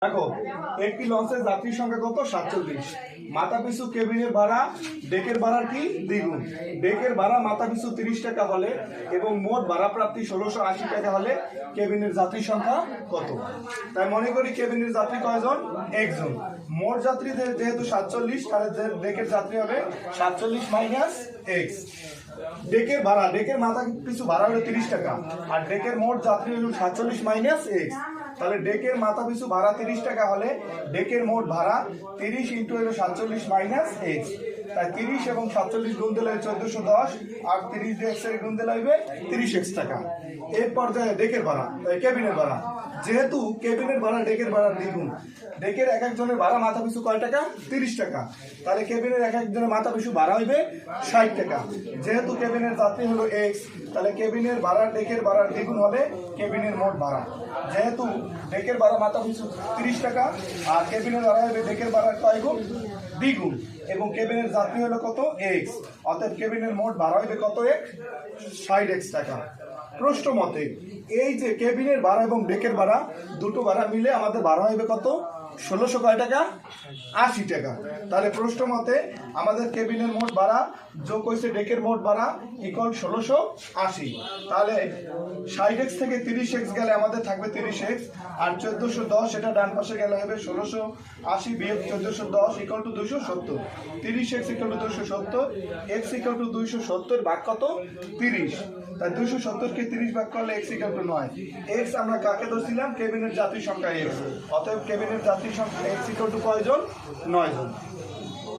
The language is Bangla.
দেখো একটি লঞ্চের যাত্রীর সংখ্যা কত 47। মাথা পিছু কেবিনের ভাড়া ডেকের ভাড়ার কি দ্বিগুণ। ডেকের ভাড়া মাথা পিছু 30 টাকা হলে এবং মোট ভাড়া প্রাপ্তি 1680 টাকা হলে কেবিনের যাত্রীর সংখ্যা কত? তাই মনে করি কেবিনের যাত্রী কয়জন? একজন। মোট যাত্রী যেহেতু 47, তাহলে ডেকের যাত্রী হবে 47 মাইনাস এক্স। ডেকের ভাড়া, ডেকের মাথা পিছু ভাড়া হলো 30 টাকা আর ডেকের মোট যাত্রী হলো 47 মাইনাস এক্স। তাহলে ডেকের মাথা পিছু ভাড়া 30 টাকা হলে ডেকের মোট ভাড়া 30 ইন্টু হলো 47 মাইনাস এক্স। তাই 30 এবং 47 গুণ দিলে 1410 আর 30 এক্স এর গুণ দিলে হবে 30 এক্স টাকা। এর পর্যায়ে ডেকের ভাড়া, কেবিনের ভাড়া, যেহেতু কেবিনের ভাড়া ডেকের ভাড়ার দ্বিগুণ, ডেকের এক একজনের ভাড়া মাথা পিছু কয় টাকা? 30 টাকা। তাহলে কেবিনের এক একজনের মাথা পিছু ভাড়া হইবে 60 টাকা। যেহেতু কেবিনের যাত্রী হলো এক্স, তাহলে কেবিনের ভাড়া ডেকের ভাড়ার দ্বিগুণ হলে কেবিনের মোট ভাড়া। যেহেতু ডেকের ভাড়া মাথা পিছু 30 টাকা আর কেবিনের ভাড়া হবে ডেকের ভাড়ার কয় গুণ? দ্বিগুণ। এবং কেবিনের যাত্রী হলো কত? এক্স। অতএব কেবিনের মোট ভাড়া হবে কত? 60 এক্স টাকা। প্রশ্ন মতে এই যে কেবিনের ভাড়া এবং ডেকের ভাড়া দুটো ভাড়া মিলে আমাদের ভাড়া হবে কত? 1600 কয় টাকা? 80 টাকা। তাহলে প্রশ্ন মতে আমাদের কেবিনের মোট ভাড়া যোগ হয়েছে ডেকের মোট ভাড়া ইকুয়াল 1680। তাহলে 60x থেকে 30x গেলে আমাদের থাকবে 30x আর 1410 এটা ডান পাশে গেলে হবে 1680 বিয়োগ 1410 equal to 270। 30x equal to 270, x equal to 270 ভাগ কত? 30। তাই 270 কে 30 ভাগ করলে x ইকুয়াল টু 9। x আমরা কাকে ধরছিলাম? কেবিনের যাত্রী সংখ্যা x। অতএব কেবিনের যাত্রী সংখ্যা x ইকুয়াল টু কয়জন? 9 জন।